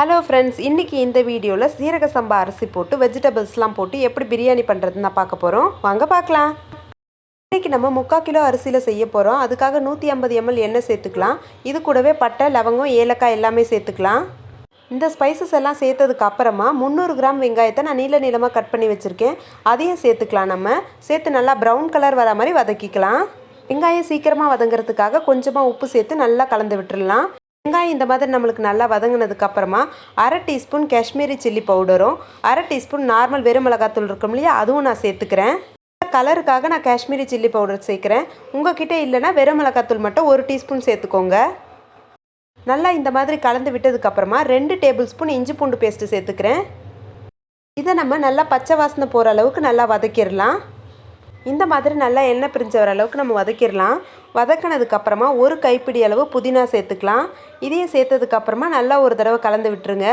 Hello friends, இன்றைக்கி இந்த வீடியோவில் சீரக சம்பா அரிசி போட்டு வெஜிடபிள்ஸ்லாம் போட்டு எப்படி பிரியாணி பண்ணுறதுன்னு தான் பார்க்க போகிறோம். வாங்க பார்க்கலாம். இன்றைக்கி நம்ம 3/4 கிலோ அரிசியில் செய்ய போகிறோம். அதுக்காக 150 ml எண்ணெய் சேர்த்துக்கலாம். இது கூடவே பட்டை, லவங்கம், ஏலக்காய் எல்லாமே சேர்த்துக்கலாம். இந்த ஸ்பைசஸ் எல்லாம் சேர்த்ததுக்கு அப்புறமா 300 கிராம் வெங்காயத்தை நான் நீளமாக கட் பண்ணி வச்சுருக்கேன். அதையும் சேர்த்துக்கலாம். நம்ம சேர்த்து நல்லா ப்ரௌன் கலர் வர மாதிரி வதக்கிக்கலாம். வெங்காயம் சீக்கிரமாக வதங்கிறதுக்காக கொஞ்சமாக உப்பு சேர்த்து நல்லா கலந்து விட்டுடலாம். வெங்காயம் இந்த மாதிரி நம்மளுக்கு நல்லா வதங்கினதுக்கப்புறமா 1/2 டீஸ்பூன் காஷ்மீரி சில்லி பவுடரும் 1/2 டீஸ்பூன் நார்மல் வெறும் மிளகாத்தூள் இருக்கும் இல்லையா, அதுவும் நான் சேர்த்துக்கிறேன். கலருக்காக நான் காஷ்மீரி சில்லி பவுடர் சேர்க்குறேன். உங்ககிட்ட இல்லைன்னா வெறும் மிளகாத்தூள் மட்டும் 1 டீஸ்பூன் சேர்த்துக்கோங்க. நல்லா இந்த மாதிரி கலந்து விட்டதுக்கப்புறமா 2 டேபிள் ஸ்பூன் இஞ்சி பூண்டு பேஸ்ட்டு சேர்த்துக்கிறேன். இதை நம்ம நல்லா பச்சை வாசனை போகிற அளவுக்கு நல்லா வதக்கிடலாம். இந்த மாதிரி நல்லா எண்ணெய் பிரிஞ்ச வர அளவுக்கு நம்ம வதக்கிடலாம். வதக்கினதுக்கப்புறமா 1 கைப்பிடி அளவு புதினா சேர்த்துக்கலாம். இதையும் சேர்த்ததுக்கப்புறமா நல்லா ஒரு தடவை கலந்து விட்டுருங்க.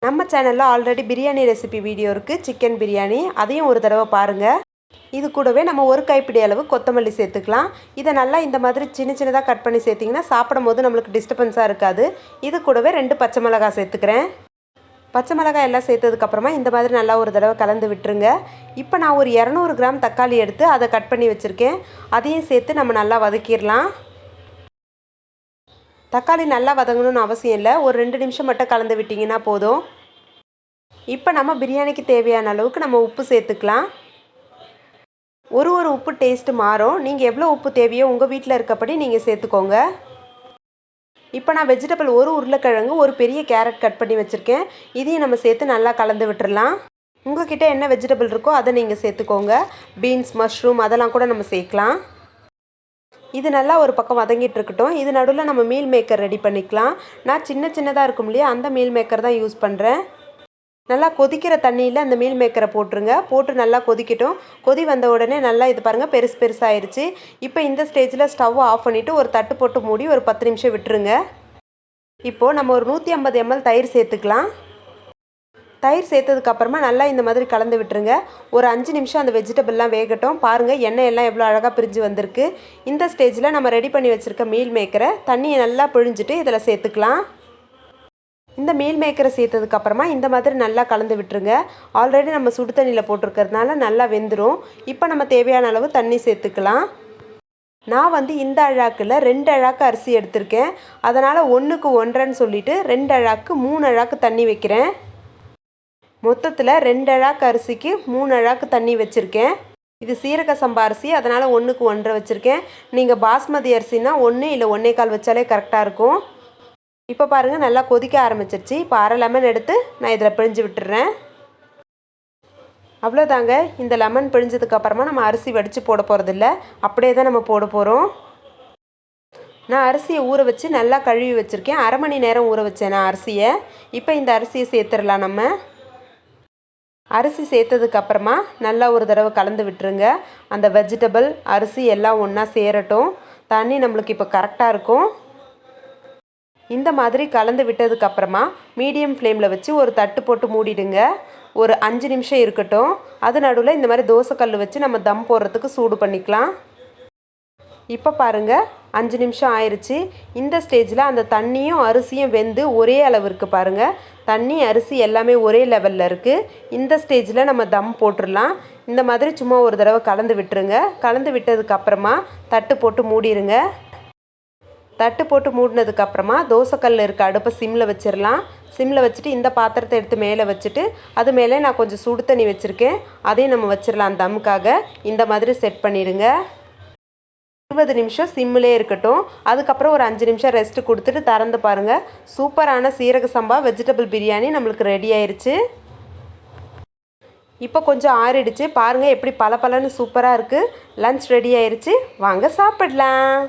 நம்ம சேனலில் ஆல்ரெடி பிரியாணி ரெசிபி வீடியோ இருக்குது, சிக்கன் பிரியாணி, அதையும் ஒரு தடவை பாருங்கள். இது கூடவே நம்ம 1 கைப்பிடி அளவு கொத்தமல்லி சேர்த்துக்கலாம். இதை நல்லா இந்த மாதிரி சின்னதாக கட் பண்ணி சேர்த்திங்கன்னா சாப்பிடும் போது நம்மளுக்கு டிஸ்டர்பன்ஸாக இருக்காது. இது கூடவே 2 பச்சை மிளகாய் சேர்த்துக்கிறேன். பச்சை மிளகாய் எல்லாம் சேர்த்ததுக்கப்புறமா இந்த மாதிரி நல்லா ஒரு தடவை கலந்து விட்டுருங்க. இப்போ நான் ஒரு 200 கிராம் தக்காளி எடுத்து அதை கட் பண்ணி வச்சுருக்கேன். அதையும் சேர்த்து நம்ம நல்லா வதக்கிடலாம். தக்காளி நல்லா வதங்கணும்னு அவசியம் இல்லை, ஒரு 2 நிமிஷம் மட்டும் கலந்து விட்டிங்கன்னா போதும். இப்போ நம்ம பிரியாணிக்கு தேவையான அளவுக்கு நம்ம உப்பு சேர்த்துக்கலாம். ஒரு உப்பு டேஸ்ட்டு மாறும். நீங்கள் எவ்வளோ உப்பு தேவையோ உங்கள் வீட்டில் இருக்கப்படி நீங்கள் சேர்த்துக்கோங்க. இப்போ நான் வெஜிடபிள் 1 உருளைக்கிழங்கு, 1 பெரிய கேரட் கட் பண்ணி வச்சுருக்கேன். இதையும் நம்ம சேர்த்து நல்லா கலந்து விட்டுடலாம். உங்கள்கிட்ட என்ன வெஜிடபிள் இருக்கோ அதை நீங்கள் சேர்த்துக்கோங்க. பீன்ஸ், மஷ்ரூம் அதெல்லாம் கூட நம்ம சேர்க்கலாம். இது நல்லா ஒரு பக்கம் வதங்கிட்டு இருக்கட்டும். இது நடுவில் நம்ம மீல் மேக்கர் ரெடி பண்ணிக்கலாம். நான் சின்னதாக இருக்கும் இல்லையா, அந்த மீல் மேக்கர் தான் யூஸ் பண்ணுறேன். நல்லா கொதிக்கிற தண்ணியில் அந்த மீல் மேக்கரை போட்டுருங்க. போட்டு நல்லா கொதிக்கட்டும். கொதி வந்த உடனே நல்லா இது பாருங்கள் பெருசாகிடுச்சு. இப்போ இந்த ஸ்டேஜில் ஸ்டவ்வை ஆஃப் பண்ணிவிட்டு ஒரு தட்டு போட்டு மூடி ஒரு 10 நிமிஷம் விட்டுருங்க. இப்போது நம்ம ஒரு 150 ml தயிர் சேர்த்துக்கலாம். தயிர் சேர்த்ததுக்கப்புறமா நல்லா இந்த மாதிரி கலந்து விட்டுருங்க. ஒரு 5 நிமிஷம் அந்த வெஜிடபிள்லாம் வேகட்டும். பாருங்கள் எண்ணெய் எல்லாம் எவ்வளோ அழகாக பிரிஞ்சு வந்திருக்கு. இந்த ஸ்டேஜில் நம்ம ரெடி பண்ணி வச்சுருக்க மீல் மேக்கரை தண்ணியை நல்லா பிழிஞ்சிட்டு இதில் சேர்த்துக்கலாம். இந்த மீல் மேக்கரை சேர்த்ததுக்கப்புறமா இந்த மாதிரி நல்லா கலந்து விட்டுருங்க. ஆல்ரெடி நம்ம சுடு தண்ணியில் போட்டிருக்கிறதுனால நல்லா வெந்துடும். இப்போ நம்ம தேவையான அளவு தண்ணி சேர்த்துக்கலாம். நான் இந்த அழாக்கில் 2 அழாக்கு அரிசி எடுத்திருக்கேன். அதனால் 1க்கு 1.5ன்னு சொல்லிவிட்டு 2 அழாக்கு 3 அழாக்கு தண்ணி வைக்கிறேன். மொத்தத்தில் 2 அழாக்கு அரிசிக்கு 3 அழாக்கு தண்ணி வச்சுருக்கேன். இது சீரக சம்பா அரிசி, அதனால் 1க்கு 1.5 வச்சுருக்கேன். நீங்கள் பாஸ்மதி அரிசினா 1 இல்லை 1.25 வச்சாலே கரெக்டாக இருக்கும். இப்போ பாருங்கள் நல்லா கொதிக்க ஆரம்பிச்சிருச்சு. இப்போ 1/2 லெமன் எடுத்து நான் இதில் பிழிஞ்சு விட்டுறேன். அவ்வளோதாங்க. இந்த லெமன் பிழிஞ்சதுக்கப்புறமா நம்ம அரிசி வடித்து போட போகிறதில்ல, அப்படியே தான் நம்ம போட போகிறோம். நான் அரிசியை ஊற வச்சு நல்லா கழுவி வச்சுருக்கேன். 1/2 மணி நேரம் ஊற வச்சேன் நான் அரிசியை. இப்போ இந்த அரிசியை சேர்த்துடலாம். நம்ம அரிசி சேர்த்ததுக்கப்புறமா நல்லா ஒரு தடவை கலந்து விட்டுருங்க. அந்த வெஜிடபிள் அரிசி எல்லாம் ஒன்றா சேரட்டும். தண்ணி நம்மளுக்கு இப்போ கரெக்டாக இருக்கும். இந்த மாதிரி கலந்து விட்டதுக்கப்புறமா மீடியம் ஃப்ளேமில் வச்சு ஒரு தட்டு போட்டு மூடிடுங்க. ஒரு 5 நிமிஷம் இருக்கட்டும். அது நடுவில் இந்த மாதிரி தோசைக்கல் வச்சு நம்ம தம் போடுறதுக்கு சூடு பண்ணிக்கலாம். இப்போ பாருங்கள் 5 நிமிஷம் ஆயிடுச்சு. இந்த ஸ்டேஜில் அந்த தண்ணியும் அரிசியும் வெந்து ஒரே அளவு இருக்குது பாருங்கள். தண்ணி அரிசி எல்லாமே ஒரே லெவலில் இருக்குது. இந்த ஸ்டேஜில் நம்ம தம் போட்டுடலாம். இந்த மாதிரி சும்மா ஒரு தடவை கலந்து விட்டுருங்க. கலந்து விட்டதுக்கப்புறமா தட்டு போட்டு மூடிடுங்க. தட்டு போட்டு மூடினதுக்கப்புறமா தோசைக்கல்லில் இருக்க அடுப்பை சிம்மில் வச்சிடலாம். சிம்மில் வச்சுட்டு இந்த பாத்திரத்தை எடுத்து மேலே வச்சுட்டு அது மேலே நான் கொஞ்சம் சுடு தண்ணி வச்சுருக்கேன். அதையும் நம்ம வச்சிடலாம் தம்முக்காக. இந்த மாதிரி செட் பண்ணிடுங்க. 20 நிமிஷம் சிம்மிலே இருக்கட்டும். அதுக்கப்புறம் ஒரு 5 நிமிஷம் ரெஸ்ட்டு கொடுத்துட்டு திறந்து பாருங்கள். சூப்பரான சீரக சம்பா வெஜிடபிள் பிரியாணி நம்மளுக்கு ரெடி ஆயிடுச்சு. இப்போ கொஞ்சம் ஆறிடுச்சு. பாருங்கள் எப்படி பளபளன்னு சூப்பராக இருக்குது. லன்ச் ரெடி ஆயிடுச்சு. வாங்க சாப்பிடலாம்.